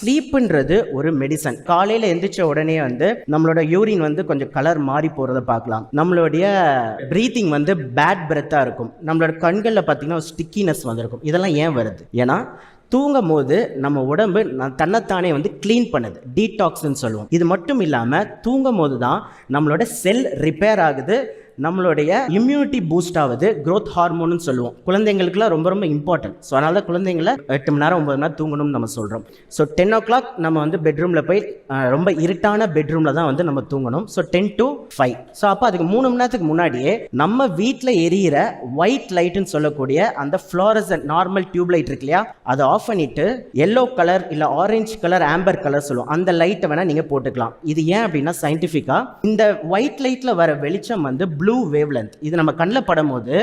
ஸ்லீப்ன்றது ஒரு மெடிசன். காலையில எந்திரிச்ச உடனே வந்து நம்மளோட யூரின் வந்து கொஞ்சம் கலர் மாறி போறத பார்க்கலாம். நம்மளுடைய பிரீத்திங் வந்து பேட் பிரெத்தா இருக்கும். நம்மளோட கண்களில் பார்த்தீங்கன்னா ஸ்டிக்கினஸ் வந்திருக்கும். இதெல்லாம் ஏன் வருது? ஏன்னா தூங்கும் போது நம்ம உடம்பு தன்னைத்தானே வந்து கிளீன் பண்ணுது, டீடாக்ஸ்ன்னு சொல்லுவோம். இது மட்டும் இல்லாமல் தூங்கும் போது தான் நம்மளோட செல் ரிப்பேர் ஆகுது, நம்மளுடைய இம்யூனிட்டி பூஸ்ட் ஆகுது, க்ரோத் ஹார்மோன்னு சொல்லுவோம். குழந்தைங்களுக்குலாம் ரொம்ப ரொம்ப இம்பார்ட்டன்ட். ஸோ அதனால தான் குழந்தைங்களை 8 மணி நேரம் 9 மணி நேரம் தூங்கணும்னு நம்ம சொல்கிறோம். ஸோ 10 o'clock நம்ம வந்து பெட்ரூமில் போய் ரொம்ப இருட்டான பெட்ரூமில் தான் வந்து நம்ம தூங்கணும். So 10 to 5. ஸோ அப்போ அதுக்கு 3 மணி நேரத்துக்கு முன்னாடியே நம்ம வீட்டில் எரியிற ஒயிட் லைட்டுன்னு சொல்லக்கூடிய அந்த ஃப்ளோரசன்ட் நார்மல் டியூப் லைட் இருக்கு இல்லையா, அதை ஆஃப் பண்ணிட்டு எல்லோ கலர் இல்லை ஆரஞ்சு கலர் ஆம்பர் கலர் சொல்லுவோம், அந்த லைட்டை வேணால் நீங்கள் போட்டுக்கலாம். இது ஏன் அப்படின்னா சயின்டிஃபிக்காக இந்த ஒயிட் லைட்டில் வர வெளிச்சம் வந்து ப்ளூ வேவ்லென்த். இது நம்ம கண்ணில் படும் போது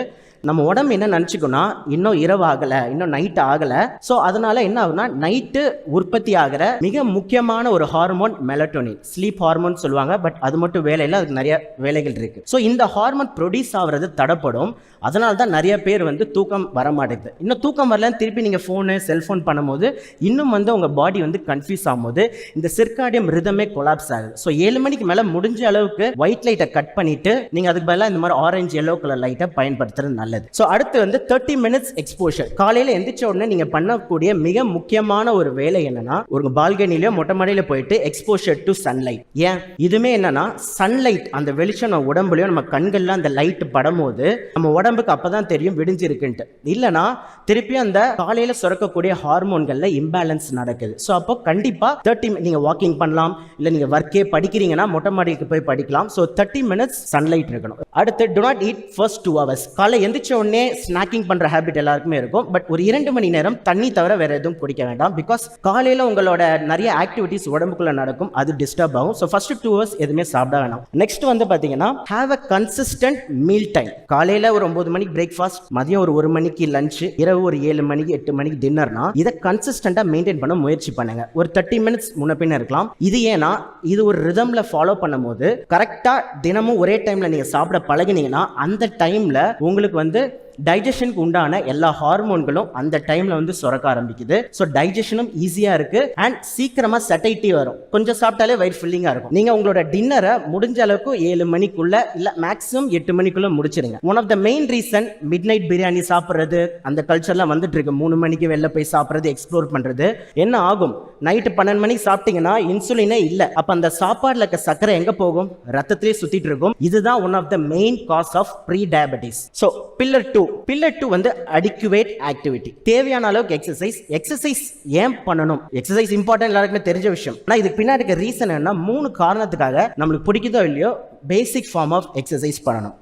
நம்ம உடம்பு என்ன நினச்சிக்கோன்னா இன்னும் இரவு ஆகலை, இன்னும் நைட் ஆகலை. ஸோ அதனால என்ன ஆகுனா நைட்டு உற்பத்தி ஆகிற மிக முக்கியமான ஒரு ஹார்மோன் மெலட்டோனின், ஸ்லீப் ஹார்மோன் சொல்லுவாங்க. பட் அது மட்டும் வேலை இல்லை, அதுக்கு நிறைய வேலைகள் இருக்கு. ஸோ இந்த ஹார்மோன் ப்ரொடியூஸ் ஆகிறது தடப்படும். அதனால தான் நிறைய பேர் வந்து தூக்கம் வர மாட்டேங்குது. இன்னும் தூக்கம் வரலன்னு திருப்பி நீங்கள் ஃபோனு செல்ஃபோன் பண்ணும்போது இன்னும் வந்து உங்கள் பாடி வந்து கன்ஃபியூஸ் ஆகும்போது இந்த சிர்காடியம் ரிதமே கொலாப்ஸ் ஆகுது. ஸோ 7 மணிக்கு மேலே முடிஞ்ச அளவுக்கு ஒயிட் லைட்டை கட் பண்ணிட்டு நீங்கள் அதுக்கு பதிலாக இந்த மாதிரி ஆரஞ்சு எல்லோ கலர் லைட்டை பயன்படுத்துறது நல்லது. ஸோ அடுத்து வந்து 30 minutes எக்ஸ்போஷர். காலையில் எந்திரிச்ச உடனே நீங்கள் பண்ணக்கூடிய மிக முக்கியமான ஒரு வேலை என்னன்னா, ஒரு பால்கனிலையோ மொட்டை மாடியில போயிட்டு எக்ஸ்போஷர் டு சன்லைட். ஏன் இதுமே என்னன்னா சன்லைட் அந்த வெளிச்சம் நம்ம உடம்புலையும் நம்ம கண்கள்ல அந்த லைட் படும் போது நம்ம உடம்புக்கு அப்பதான் தெரியும் விடிஞ்சிருக்குன்ட்டு. இல்லைனா திருப்பி அந்த காலையில சுரக்கக்கூடிய ஹார்மோன்கள்ல இம்பேலன்ஸ் நடக்குது. ஸோ அப்போ கண்டிப்பா 30 நீங்க வாக்கிங் பண்ணலாம், இல்லை நீங்க ஒர்க்கே படிக்கிறீங்கன்னா மொட்டை மாடிக்கு போய் படிக்கலாம். ஸோ 30 minutes சன்லைட் இருக்கணும். அடுத்து do not eat first 2 hours. காலை எந்திரிச்ச உடனே ஸ்நாக்கிங் பண்ற ஹேபிட் எல்லாருக்குமே இருக்கும். பட் ஒரு 2 மணி நேரம் தண்ணி தவிர வேற எதுவும் குடிக்க வேண்டாம். பிகாஸ் காலையில உங்களோட நிறைய ஆக்டிவிட்டிஸ் உடம்புக்குள்ள நடக்கும், அது டிஸ்டர்ப் ஆகும். ஸோ ஃபர்ஸ்ட் 2 hours எதுவுமே சாப்பிட வேணாம். நெக்ஸ்ட் வந்து பாத்தீங்கன்னா have a consistent meal time. காலையில ஒரு 9 மணிக்கு பிரேக்ஃபாஸ்ட், மதியம் ஒரு 1 மணிக்கு லஞ்ச், இரவு ஒரு 7 மணிக்கு 8 மணிக்கு டின்னர்னா இதை கன்சிஸ்டண்டா மெயின்டைன் பண்ண முயற்சி பண்ணுங்க. ஒரு 30 minutes முன்ன பின்ன இருக்கலாம். இது ஏன்னா இது ஒரு ரிதம்ல ஃபாலோ பண்ணும் போது கரெக்டா தினமும் ஒரே டைம்ல நீங்க சாப்பிட பழகினீங்கன்னா அந்த டைம்ல உங்களுக்கு வந்து டைஜஷனுக்கு உண்டான எல்லா ஹார்மோன்களும் அந்த டைம்ல வந்து சுரக்க ஆரம்பிக்குது. ஸோ டைஜஷனும் ஈஸியா இருக்கு அண்ட் சீக்கிரமா சட்டைட்டி வரும். கொஞ்சம் சாப்பிட்டாலே வயிறு ஃபில்லிங்கா இருக்கும். நீங்க உங்களோட டின்னரை முடிஞ்ச அளவுக்கு 7 மணிக்குள்ள இல்ல மேக்ஸிமம் 8 மணிக்குள்ள முடிச்சிருங்க. One of the main reason midnight biryani சாப்பிட்றது அந்த கல்ச்சர்லாம் வந்துட்டு இருக்கு. 3 மணிக்கு வெளில போய் சாப்பிட்றது, எக்ஸ்ப்ளோர் பண்றது. என்ன ஆகும், நைட்டு 12 மணிக்கு சாப்பிட்டீங்கன்னா இன்சுலினே இல்லை. அப்ப அந்த சாப்பாடுல இருக்க சர்க்கரை எங்க போகும்? ரத்தத்திலே சுத்திட்டு இருக்கும். இதுதான் one of the main cause of prediabetes. So pillar 2 வந்து அடிக்குவேட் ஆக்டிவிட்டி. தேவையான அளவுக்கு எக்ஸசைஸ் ஏன் பண்ணணும்? எக்ஸசைஸ் இம்பார்ட்டன்ட், எல்லாருக்குமே தெரிஞ்ச விஷயம். ஆனால் இதுக்கு பின்னாடி இருக்க ரீசன் என்ன? 3 காரணத்துக்காக நம்மளுக்கு பிடிக்குதோ இல்லையோ பேசிக் ஃபார்ம் ஆஃப் எக்ஸசைஸ் பண்ணணும்.